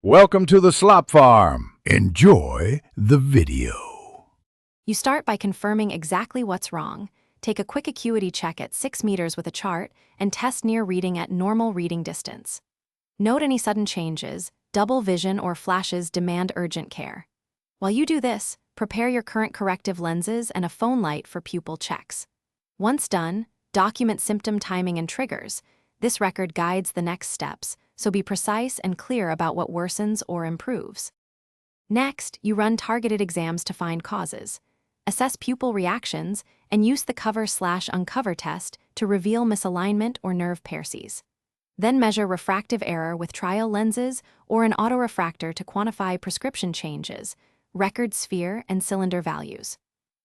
Welcome to the Slop Farm. Enjoy the video. You start by confirming exactly what's wrong. Take a quick acuity check at 6 meters with a chart and test near reading at normal reading distance. Note any sudden changes, double vision or flashes demand urgent care. While you do this, prepare your current corrective lenses and a phone light for pupil checks. Once done, document symptom timing and triggers. This record guides the next steps, so be precise and clear about what worsens or improves. Next, you run targeted exams to find causes. Assess pupil reactions and use the cover/uncover test to reveal misalignment or nerve paresis. Then measure refractive error with trial lenses or an autorefractor to quantify prescription changes, record sphere and cylinder values.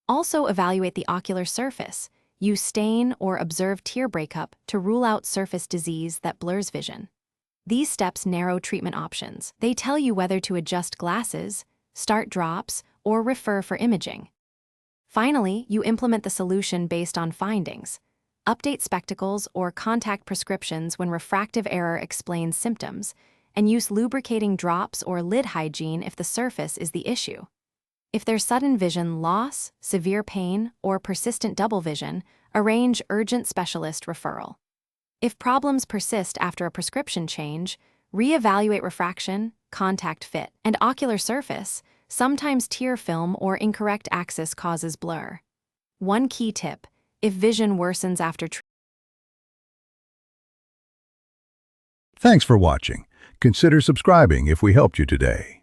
Also evaluate the ocular surface. Use stain or observe tear breakup to rule out surface disease that blurs vision. These steps narrow treatment options. They tell you whether to adjust glasses, start drops, or refer for imaging. Finally, you implement the solution based on findings. Update spectacles or contact prescriptions when refractive error explains symptoms, and use lubricating drops or lid hygiene if the surface is the issue. If there's sudden vision loss, severe pain, or persistent double vision, arrange urgent specialist referral. If problems persist after a prescription change, reevaluate refraction, contact fit, and ocular surface. Sometimes tear film or incorrect axis causes blur. One key tip: if vision worsens after treatment. Thanks for watching. Consider subscribing if we helped you today.